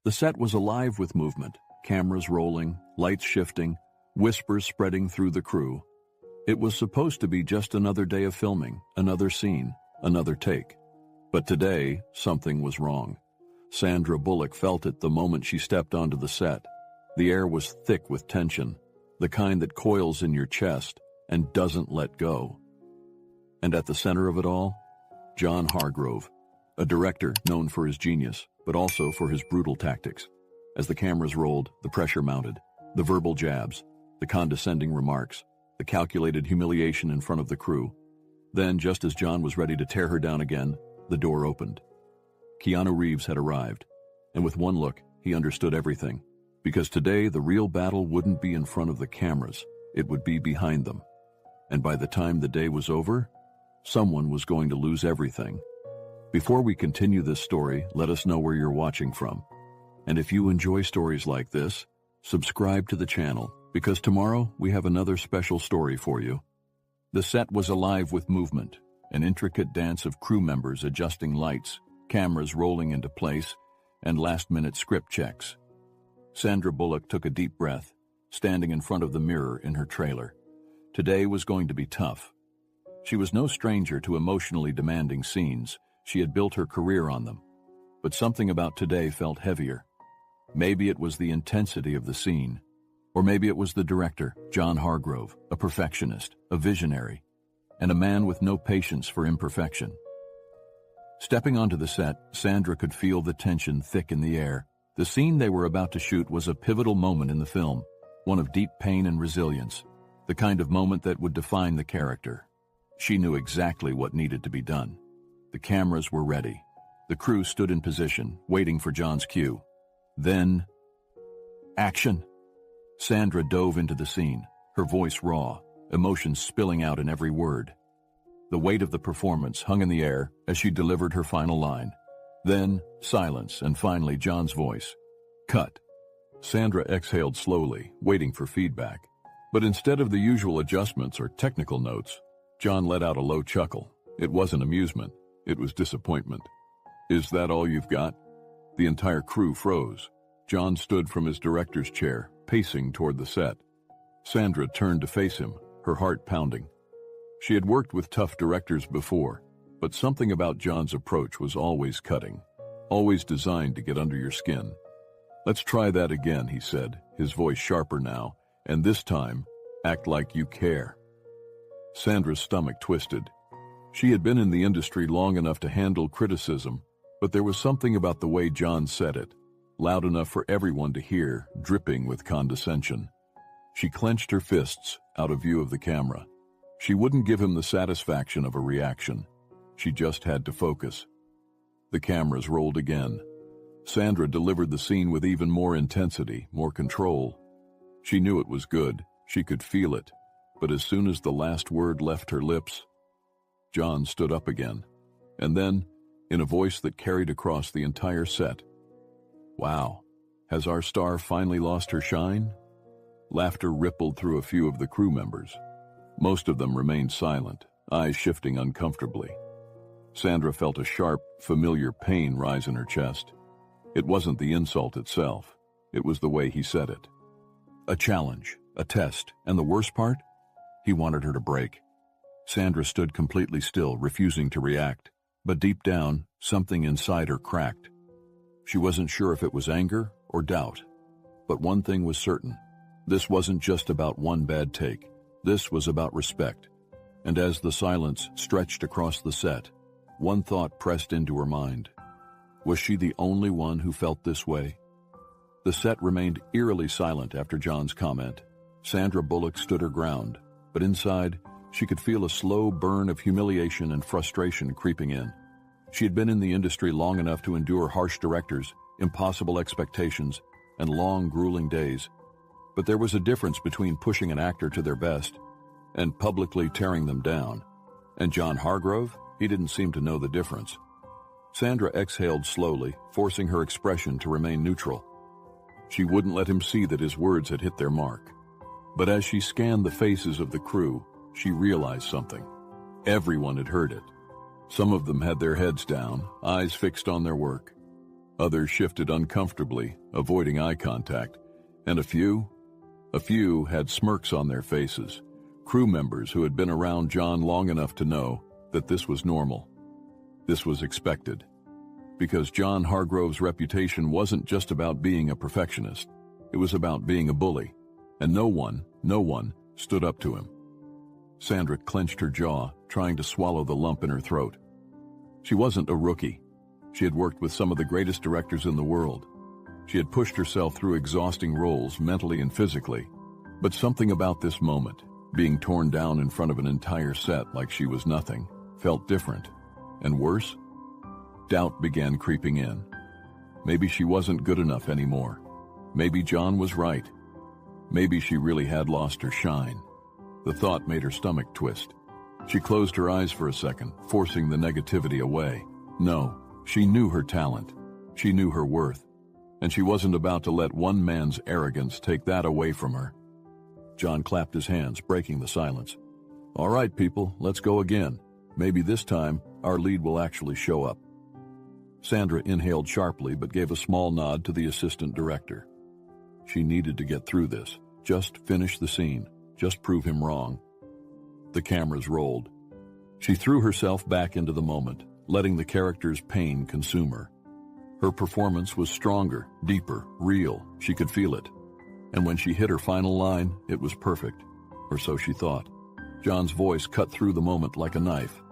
The set was alive with movement, cameras rolling, lights shifting, whispers spreading through the crew. It was supposed to be just another day of filming, another scene, another take. But today, something was wrong. Sandra Bullock felt it the moment she stepped onto the set. The air was thick with tension, the kind that coils in your chest and doesn't let go. And at the center of it all, John Hargrove, a director known for his genius, but also for his brutal tactics. As the cameras rolled, the pressure mounted, the verbal jabs, the condescending remarks, the calculated humiliation in front of the crew. Then, just as John was ready to tear her down again, the door opened. Keanu Reeves had arrived, and with one look, he understood everything. Because today, the real battle wouldn't be in front of the cameras, it would be behind them. And by the time the day was over, someone was going to lose everything. Before we continue this story, let us know where you're watching from. And if you enjoy stories like this, subscribe to the channel, because tomorrow we have another special story for you. The set was alive with movement, an intricate dance of crew members adjusting lights, cameras rolling into place, and last-minute script checks. Sandra Bullock took a deep breath, standing in front of the mirror in her trailer. Today was going to be tough. She was no stranger to emotionally demanding scenes. She had built her career on them. But something about today felt heavier. Maybe it was the intensity of the scene. Or maybe it was the director, John Hargrove, a perfectionist, a visionary, and a man with no patience for imperfection. Stepping onto the set, Sandra could feel the tension thick in the air. The scene they were about to shoot was a pivotal moment in the film, one of deep pain and resilience, the kind of moment that would define the character. She knew exactly what needed to be done. The cameras were ready. The crew stood in position, waiting for John's cue. Then, action! Sandra dove into the scene, her voice raw, emotions spilling out in every word. The weight of the performance hung in the air as she delivered her final line. Then, silence, and finally John's voice. Cut. Sandra exhaled slowly, waiting for feedback. But instead of the usual adjustments or technical notes, John let out a low chuckle. It wasn't amusement, it was disappointment. Is that all you've got? The entire crew froze. John stood from his director's chair, pacing toward the set. Sandra turned to face him, her heart pounding. She had worked with tough directors before, but something about John's approach was always cutting, always designed to get under your skin. Let's try that again, he said, his voice sharper now, and this time, act like you care. Sandra's stomach twisted. She had been in the industry long enough to handle criticism, but there was something about the way John said it, loud enough for everyone to hear, dripping with condescension. She clenched her fists out of view of the camera. She wouldn't give him the satisfaction of a reaction. She just had to focus. The cameras rolled again. Sandra delivered the scene with even more intensity, more control. She knew it was good. She could feel it. But as soon as the last word left her lips, John stood up again. And then, in a voice that carried across the entire set, "Wow, has our star finally lost her shine?" Laughter rippled through a few of the crew members. Most of them remained silent, eyes shifting uncomfortably. Sandra felt a sharp, familiar pain rise in her chest. It wasn't the insult itself. It was the way he said it. A challenge, a test, and the worst part? He wanted her to break. Sandra stood completely still, refusing to react. But deep down, something inside her cracked. She wasn't sure if it was anger or doubt. But one thing was certain. This wasn't just about one bad take. This was about respect. And as the silence stretched across the set, one thought pressed into her mind. Was she the only one who felt this way? The set remained eerily silent after John's comment. Sandra Bullock stood her ground, but inside, she could feel a slow burn of humiliation and frustration creeping in. She had been in the industry long enough to endure harsh directors, impossible expectations, and long, grueling days. But there was a difference between pushing an actor to their best and publicly tearing them down. And John Hargrove, he didn't seem to know the difference. Sandra exhaled slowly, forcing her expression to remain neutral. She wouldn't let him see that his words had hit their mark. But as she scanned the faces of the crew, she realized something. Everyone had heard it. Some of them had their heads down, eyes fixed on their work. Others shifted uncomfortably, avoiding eye contact, and a few had smirks on their faces, crew members who had been around John long enough to know that this was normal. This was expected, because John Hargrove's reputation wasn't just about being a perfectionist. It was about being a bully, and no one stood up to him. Sandra clenched her jaw, trying to swallow the lump in her throat. She wasn't a rookie. She had worked with some of the greatest directors in the world. She had pushed herself through exhausting roles mentally and physically. But something about this moment, being torn down in front of an entire set like she was nothing, felt different. And worse, doubt began creeping in. Maybe she wasn't good enough anymore. Maybe John was right. Maybe she really had lost her shine. The thought made her stomach twist. She closed her eyes for a second, forcing the negativity away. No, she knew her talent. She knew her worth. And she wasn't about to let one man's arrogance take that away from her. John clapped his hands, breaking the silence. All right, people, let's go again. Maybe this time, our lead will actually show up. Sandra inhaled sharply but gave a small nod to the assistant director. She needed to get through this. Just finish the scene. Just prove him wrong. The cameras rolled. She threw herself back into the moment, letting the character's pain consume her. Her performance was stronger, deeper, real. She could feel it. And when she hit her final line, it was perfect. Or so she thought. John's voice cut through the moment like a knife.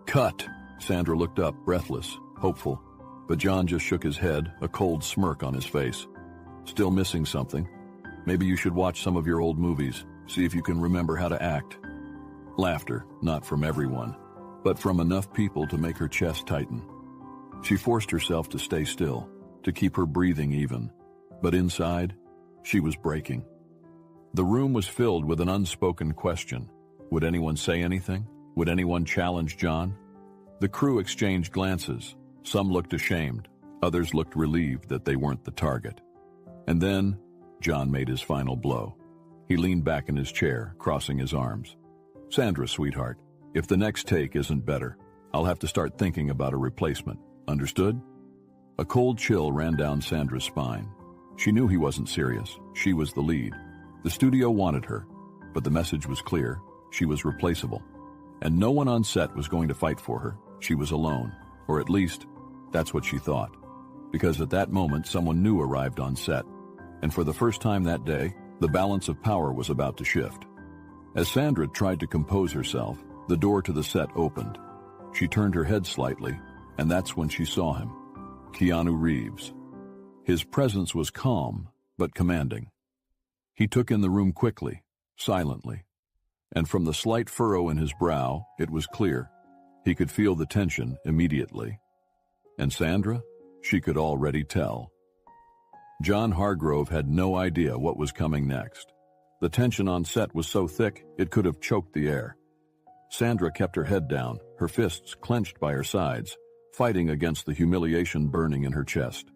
Cut! Sandra looked up, breathless, hopeful. But John just shook his head, a cold smirk on his face. Still missing something. Maybe you should watch some of your old movies. See if you can remember how to act. Laughter, not from everyone, but from enough people to make her chest tighten. She forced herself to stay still, to keep her breathing even. But inside, she was breaking. The room was filled with an unspoken question. Would anyone say anything? Would anyone challenge John? The crew exchanged glances. Some looked ashamed. Others looked relieved that they weren't the target. And then, John made his final blow. He leaned back in his chair, crossing his arms. Sandra, sweetheart, if the next take isn't better, I'll have to start thinking about a replacement. Understood? A cold chill ran down Sandra's spine. She knew he wasn't serious. She was the lead. The studio wanted her, but the message was clear. She was replaceable. And no one on set was going to fight for her. She was alone. Or at least, that's what she thought. Because at that moment, someone new arrived on set. And for the first time that day, the balance of power was about to shift. As Sandra tried to compose herself, the door to the set opened. She turned her head slightly, and that's when she saw him. Keanu Reeves. His presence was calm, but commanding. He took in the room quickly, silently. And from the slight furrow in his brow, it was clear. He could feel the tension immediately. And Sandra? She could already tell. John Hargrove had no idea what was coming next. The tension on set was so thick, it could have choked the air. Sandra kept her head down, her fists clenched by her sides, fighting against the humiliation burning in her chest.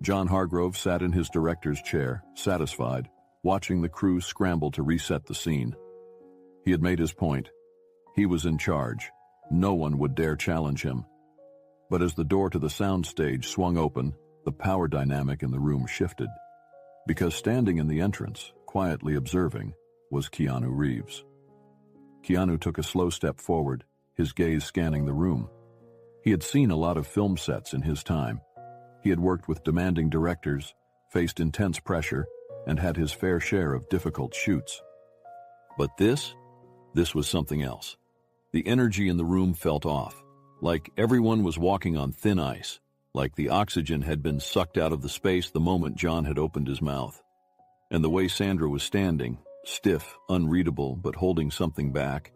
John Hargrove sat in his director's chair, satisfied, watching the crew scramble to reset the scene. He had made his point. He was in charge. No one would dare challenge him. But as the door to the soundstage swung open, the power dynamic in the room shifted. Because standing in the entrance, quietly observing, was Keanu Reeves. Keanu took a slow step forward, his gaze scanning the room. He had seen a lot of film sets in his time. He had worked with demanding directors, faced intense pressure, and had his fair share of difficult shoots. But this was something else. The energy in the room felt off, like everyone was walking on thin ice, like the oxygen had been sucked out of the space the moment John had opened his mouth. And the way Sandra was standing, stiff, unreadable, but holding something back,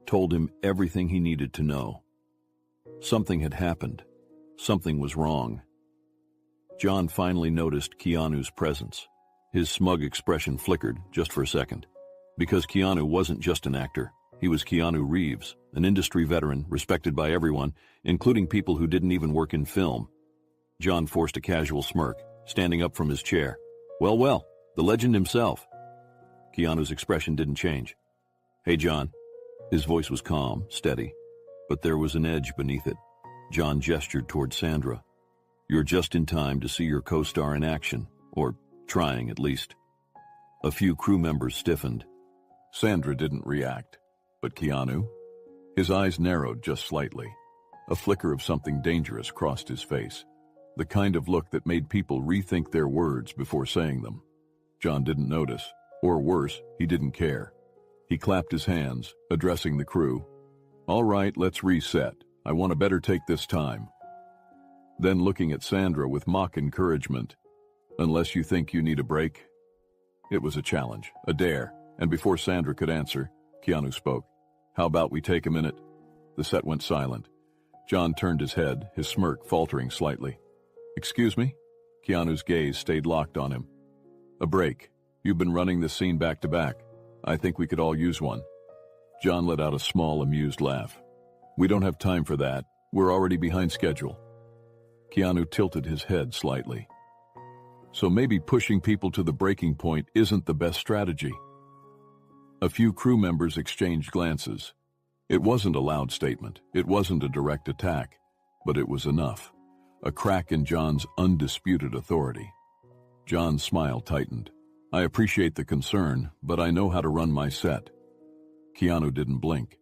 told him everything he needed to know. Something had happened. Something was wrong. John finally noticed Keanu's presence. His smug expression flickered just for a second. Because Keanu wasn't just an actor. He was Keanu Reeves, an industry veteran respected by everyone, including people who didn't even work in film. John forced a casual smirk, standing up from his chair. Well, the legend himself. Keanu's expression didn't change. Hey, John. His voice was calm, steady, but there was an edge beneath it. John gestured toward Sandra. You're just in time to see your co-star in action, or trying at least. A few crew members stiffened. Sandra didn't react, but Keanu? His eyes narrowed just slightly. A flicker of something dangerous crossed his face, the kind of look that made people rethink their words before saying them. John didn't notice, or worse, he didn't care. He clapped his hands, addressing the crew. "All right, let's reset. I want to better take this time." Then looking at Sandra with mock encouragement, "Unless you think you need a break?" It was a challenge, a dare, and before Sandra could answer, Keanu spoke. "How about we take a minute?" The set went silent. John turned his head, his smirk faltering slightly. "Excuse me?" Keanu's gaze stayed locked on him. "A break. You've been running this scene back to back. I think we could all use one." John let out a small, amused laugh. "We don't have time for that. We're already behind schedule." Keanu tilted his head slightly. "So maybe pushing people to the breaking point isn't the best strategy." A few crew members exchanged glances. It wasn't a loud statement. It wasn't a direct attack. But it was enough. A crack in John's undisputed authority. John's smile tightened. "I appreciate the concern, but I know how to run my set." Keanu didn't blink.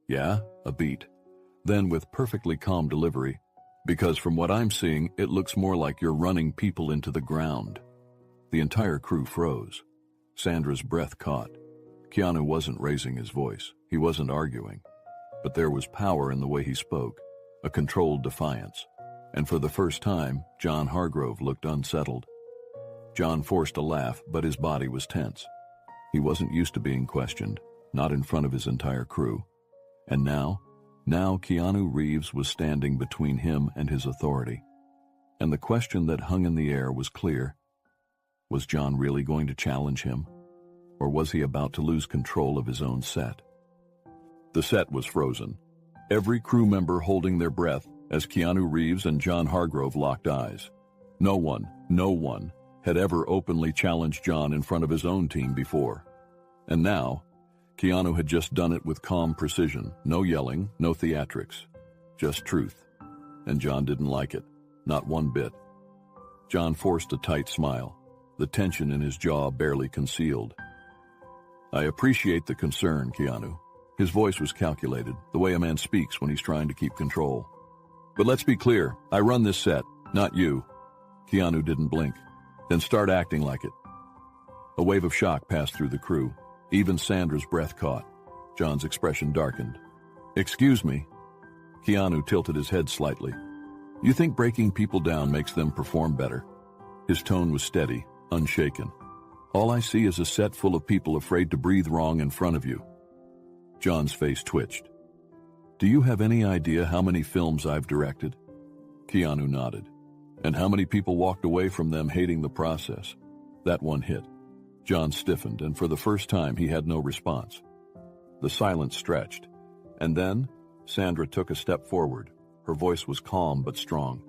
"Yeah?" A beat. Then with perfectly calm delivery, "Because from what I'm seeing, it looks more like you're running people into the ground." The entire crew froze. Sandra's breath caught. Keanu wasn't raising his voice. He wasn't arguing. But there was power in the way he spoke, a controlled defiance. And for the first time, John Hargrove looked unsettled. John forced a laugh, but his body was tense. He wasn't used to being questioned, not in front of his entire crew. And now Keanu Reeves was standing between him and his authority. And the question that hung in the air was clear. Was John really going to challenge him? Or was he about to lose control of his own set? The set was frozen, every crew member holding their breath as Keanu Reeves and John Hargrove locked eyes. No one had ever openly challenged John in front of his own team before. And now, Keanu had just done it with calm precision, no yelling, no theatrics, just truth. And John didn't like it, not one bit. John forced a tight smile, the tension in his jaw barely concealed. "I appreciate the concern, Keanu." His voice was calculated, the way a man speaks when he's trying to keep control. "But let's be clear, I run this set, not you." Keanu didn't blink. "Then start acting like it." A wave of shock passed through the crew. Even Sandra's breath caught. John's expression darkened. "Excuse me." Keanu tilted his head slightly. "You think breaking people down makes them perform better?" His tone was steady, unshaken. "All I see is a set full of people afraid to breathe wrong in front of you." John's face twitched. "Do you have any idea how many films I've directed?" Keanu nodded. "And how many people walked away from them hating the process?" That one hit. John stiffened, and for the first time he had no response. The silence stretched. And then, Sandra took a step forward. Her voice was calm but strong.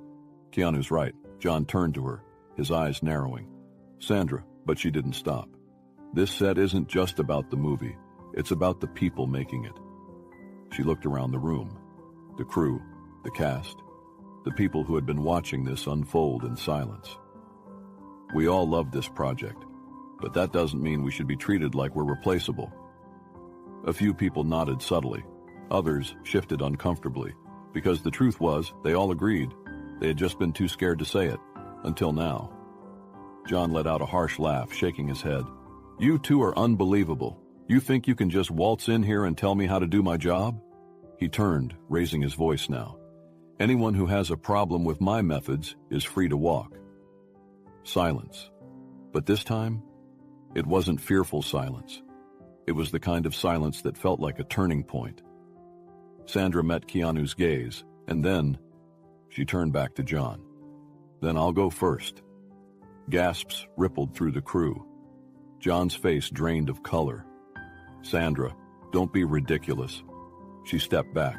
"Keanu's right." John turned to her, his eyes narrowing. "Sandra," but she didn't stop. "This set isn't just about the movie. It's about the people making it." She looked around the room. The crew, the cast, the people who had been watching this unfold in silence. "We all love this project, but that doesn't mean we should be treated like we're replaceable." A few people nodded subtly. Others shifted uncomfortably, because the truth was, they all agreed. They had just been too scared to say it, until now. John let out a harsh laugh, shaking his head. "You two are unbelievable. You think you can just waltz in here and tell me how to do my job?" He turned, raising his voice now. "Anyone who has a problem with my methods is free to walk." Silence. But this time, it wasn't fearful silence. It was the kind of silence that felt like a turning point. Sandra met Keanu's gaze, and then she turned back to John. "Then I'll go first." Gasps rippled through the crew. John's face drained of color. "Sandra, don't be ridiculous." She stepped back.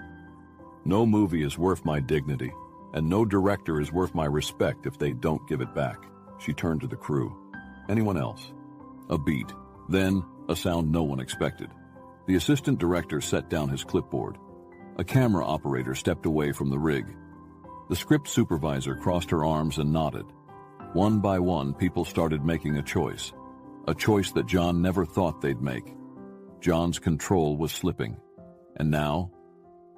"No movie is worth my dignity, and no director is worth my respect if they don't give it back." She turned to the crew. "Anyone else?" A beat. Then, a sound no one expected. The assistant director set down his clipboard. A camera operator stepped away from the rig. The script supervisor crossed her arms and nodded. One by one, people started making a choice that John never thought they'd make. John's control was slipping. And now,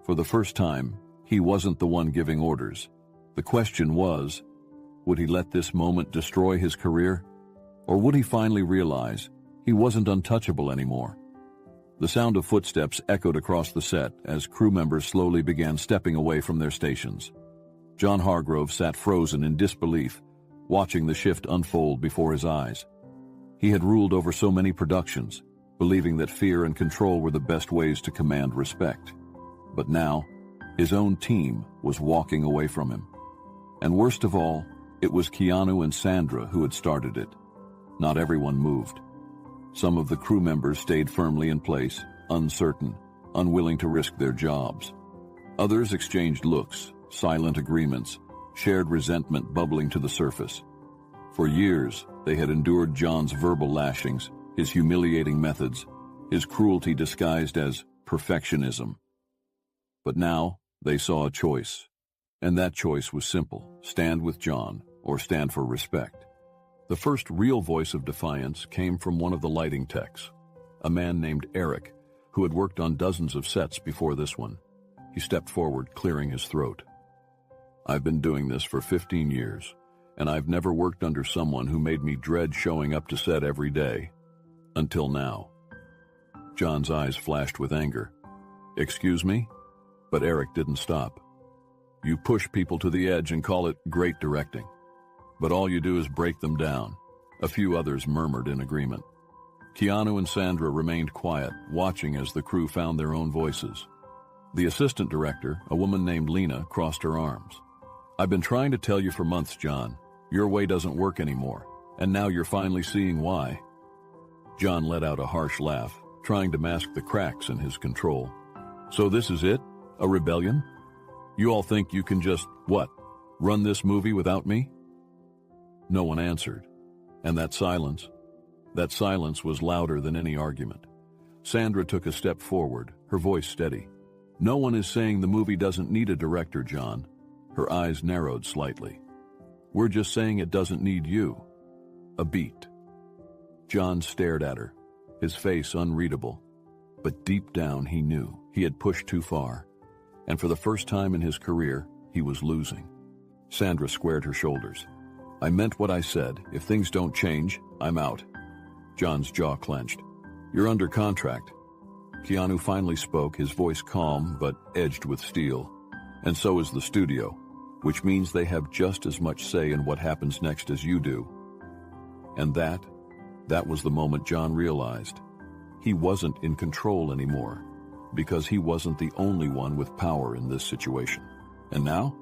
for the first time, he wasn't the one giving orders. The question was, would he let this moment destroy his career? Or would he finally realize he wasn't untouchable anymore? The sound of footsteps echoed across the set as crew members slowly began stepping away from their stations. John Hargrove sat frozen in disbelief, watching the shift unfold before his eyes. He had ruled over so many productions, believing that fear and control were the best ways to command respect. But now, his own team was walking away from him. And worst of all, it was Keanu and Sandra who had started it. Not everyone moved. Some of the crew members stayed firmly in place, uncertain, unwilling to risk their jobs. Others exchanged looks, silent agreements, shared resentment bubbling to the surface. For years, they had endured John's verbal lashings, his humiliating methods, his cruelty disguised as perfectionism. But now, they saw a choice. And that choice was simple: stand with John or stand for respect. The first real voice of defiance came from one of the lighting techs, a man named Eric, who had worked on dozens of sets before this one. He stepped forward, clearing his throat. "I've been doing this for 15 years, and I've never worked under someone who made me dread showing up to set every day. Until now." John's eyes flashed with anger. "Excuse me?" But Eric didn't stop. "You push people to the edge and call it great directing. But all you do is break them down." A few others murmured in agreement. Keanu and Sandra remained quiet, watching as the crew found their own voices. The assistant director, a woman named Lena, crossed her arms. "I've been trying to tell you for months, John. Your way doesn't work anymore, and now you're finally seeing why." John let out a harsh laugh, trying to mask the cracks in his control. "So this is it? A rebellion? You all think you can just, what, run this movie without me?" No one answered, and that silence was louder than any argument. Sandra took a step forward, her voice steady. "No one is saying the movie doesn't need a director, John." Her eyes narrowed slightly. "We're just saying it doesn't need you." A beat. John stared at her, his face unreadable. But deep down he knew he had pushed too far, and for the first time in his career, he was losing. Sandra squared her shoulders. "I meant what I said. If things don't change, I'm out." John's jaw clenched. "You're under contract." Keanu finally spoke, his voice calm but edged with steel. "And so is the studio, which means they have just as much say in what happens next as you do." And that was the moment John realized. He wasn't in control anymore, because he wasn't the only one with power in this situation. And now,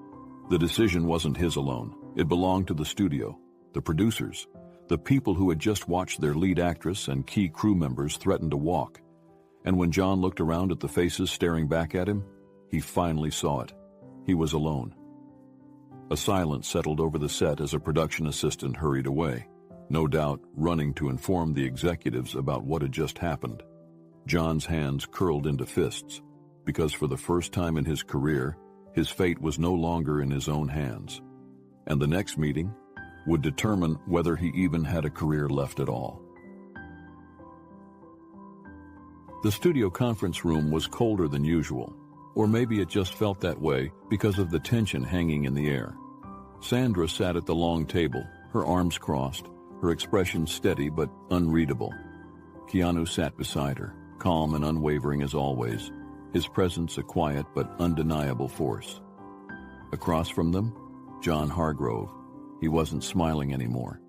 the decision wasn't his alone. It belonged to the studio, the producers, the people who had just watched their lead actress and key crew members threaten to walk. And when John looked around at the faces staring back at him, he finally saw it. He was alone. A silence settled over the set as a production assistant hurried away, no doubt running to inform the executives about what had just happened. John's hands curled into fists, because for the first time in his career, his fate was no longer in his own hands. And the next meeting would determine whether he even had a career left at all. The studio conference room was colder than usual, or maybe it just felt that way because of the tension hanging in the air. Sandra sat at the long table, her arms crossed, her expression steady but unreadable. Keanu sat beside her, calm and unwavering as always, his presence a quiet but undeniable force. Across from them, John Hargrove. He wasn't smiling anymore.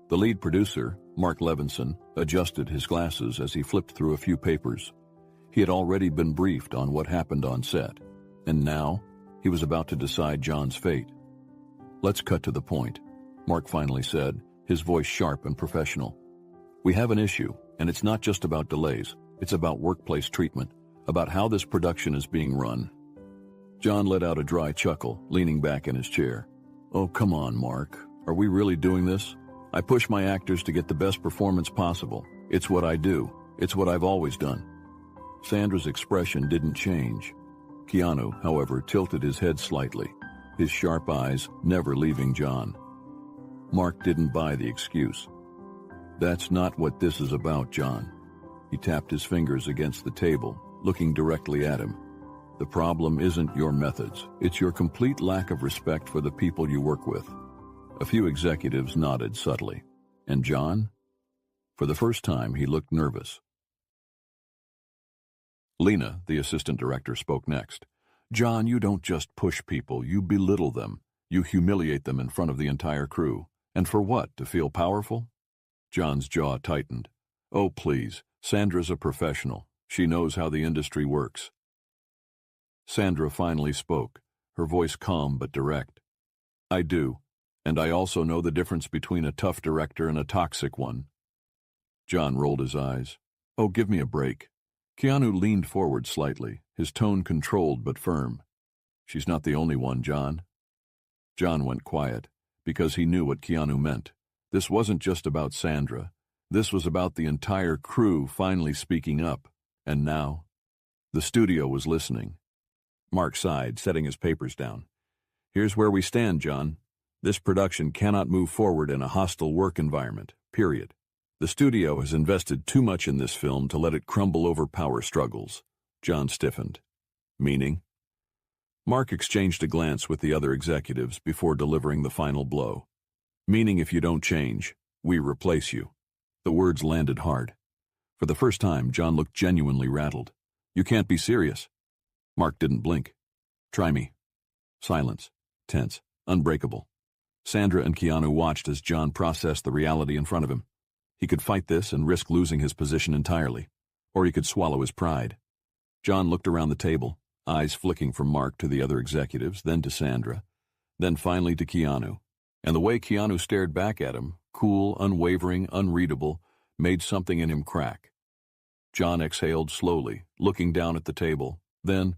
The lead producer, Mark Levinson, adjusted his glasses as he flipped through a few papers. He had already been briefed on what happened on set, and now he was about to decide John's fate. "Let's cut to the point," Mark finally said, his voice sharp and professional. "We have an issue, and it's not just about delays. It's about workplace treatment, about how this production is being run." John let out a dry chuckle, leaning back in his chair. "Oh, come on, Mark. Are we really doing this? I push my actors to get the best performance possible. It's what I do. It's what I've always done." Sandra's expression didn't change. Keanu, however, tilted his head slightly. his sharp eyes never leaving John. Mark didn't buy the excuse. "That's not what this is about, John." He tapped his fingers against the table, looking directly at him. "The problem isn't your methods. It's your complete lack of respect for the people you work with." A few executives nodded subtly. And John? For the first time, he looked nervous. Lena, the assistant director, spoke next. "John, you don't just push people, you belittle them. You humiliate them in front of the entire crew. And for what, to feel powerful?" John's jaw tightened. "Oh, please, Sandra's a professional. She knows how the industry works." Sandra finally spoke, her voice calm but direct. "I do, and I also know the difference between a tough director and a toxic one." John rolled his eyes. "Oh, give me a break." Keanu leaned forward slightly, his tone controlled but firm. "She's not the only one, John." John went quiet, because he knew what Keanu meant. This wasn't just about Sandra. This was about the entire crew finally speaking up. And now, the studio was listening. Mark sighed, setting his papers down. "Here's where we stand, John. This production cannot move forward in a hostile work environment, period. The studio has invested too much in this film to let it crumble over power struggles." John stiffened. "Meaning?" Mark exchanged a glance with the other executives before delivering the final blow. "Meaning if you don't change, we replace you." The words landed hard. For the first time, John looked genuinely rattled. "You can't be serious." Mark didn't blink. "Try me." Silence. Tense. Unbreakable. Sandra and Keanu watched as John processed the reality in front of him. He could fight this and risk losing his position entirely, or he could swallow his pride. John looked around the table, eyes flicking from Mark to the other executives, then to Sandra, then finally to Keanu. And the way Keanu stared back at him, cool, unwavering, unreadable, made something in him crack. John exhaled slowly, looking down at the table. Then,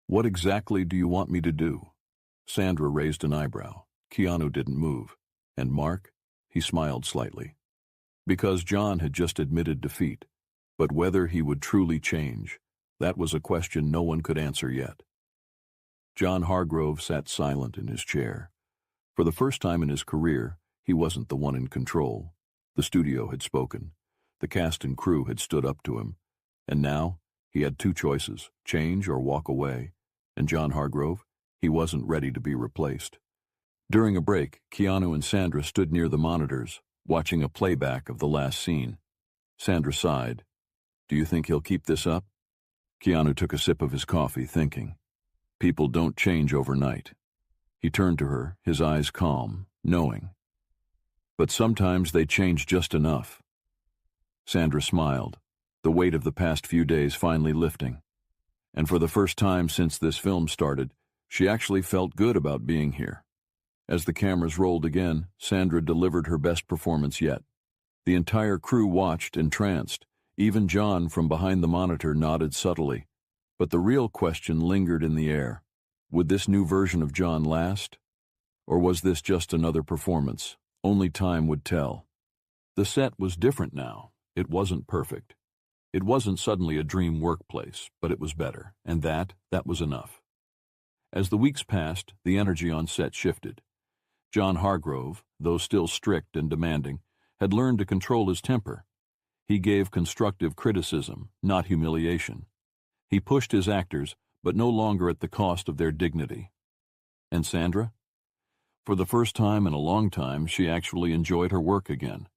"What exactly do you want me to do?" Sandra raised an eyebrow. Keanu didn't move. And Mark? He smiled slightly. Because John had just admitted defeat. But whether he would truly change, that was a question no one could answer yet. John Hargrove sat silent in his chair. For the first time in his career, he wasn't the one in control. The studio had spoken. The cast and crew had stood up to him. And now, he had two choices, change or walk away. And John Hargrove, he wasn't ready to be replaced. During a break, Keanu and Sandra stood near the monitors, watching a playback of the last scene. Sandra sighed. "Do you think he'll keep this up?" Keanu took a sip of his coffee, thinking. People don't change overnight. He turned to her, his eyes calm, knowing. But sometimes they change just enough. Sandra smiled, the weight of the past few days finally lifting. And for the first time since this film started, she actually felt good about being here. As the cameras rolled again, Sandra delivered her best performance yet. The entire crew watched, entranced. Even John from behind the monitor nodded subtly. But the real question lingered in the air. Would this new version of John last? Or was this just another performance? Only time would tell. The set was different now. It wasn't perfect. It wasn't suddenly a dream workplace, but it was better, and that was enough. As the weeks passed, the energy on set shifted. John Hargrove, though still strict and demanding, had learned to control his temper. He gave constructive criticism, not humiliation. He pushed his actors, but no longer at the cost of their dignity. And Sandra? For the first time in a long time, she actually enjoyed her work again.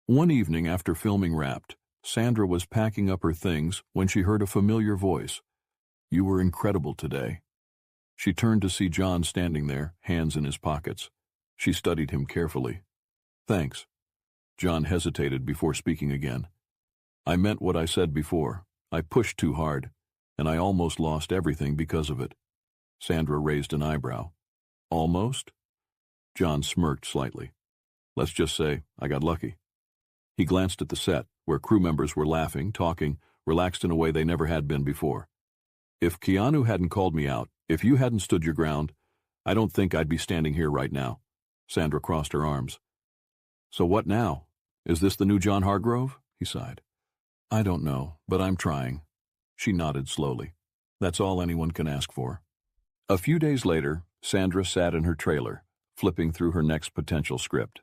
One evening after filming wrapped, Sandra was packing up her things when she heard a familiar voice. "You were incredible today." She turned to see John standing there, hands in his pockets. She studied him carefully. "Thanks." John hesitated before speaking again. "I meant what I said before. I pushed too hard, and I almost lost everything because of it." Sandra raised an eyebrow. "Almost?" John smirked slightly. "Let's just say I got lucky." He glanced at the set, where crew members were laughing, talking, relaxed in a way they never had been before. "If Keanu hadn't called me out, if you hadn't stood your ground, I don't think I'd be standing here right now." Sandra crossed her arms. "So what now? Is this the new John Hargrove?" He sighed. "I don't know, but I'm trying." She nodded slowly. "That's all anyone can ask for." A few days later, Sandra sat in her trailer, flipping through her next potential script.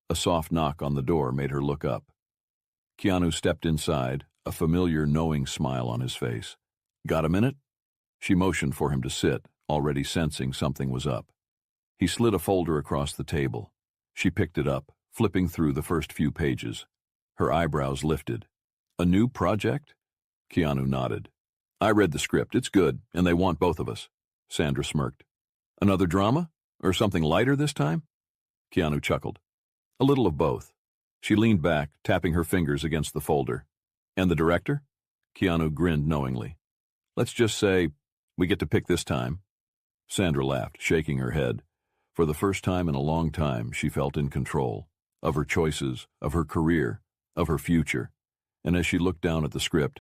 A soft knock on the door made her look up. Keanu stepped inside, a familiar, knowing smile on his face. "Got a minute?" She motioned for him to sit, already sensing something was up. He slid a folder across the table. She picked it up, flipping through the first few pages. Her eyebrows lifted. "A new project?" Keanu nodded. "I read the script. It's good, and they want both of us." Sandra smirked. "Another drama? Or something lighter this time?" Keanu chuckled. "A little of both." She leaned back, tapping her fingers against the folder. "And the director?" Keanu grinned knowingly. "Let's just say we get to pick this time." Sandra laughed, shaking her head. For the first time in a long time, she felt in control of her choices, of her career, of her future. And as she looked down at the script,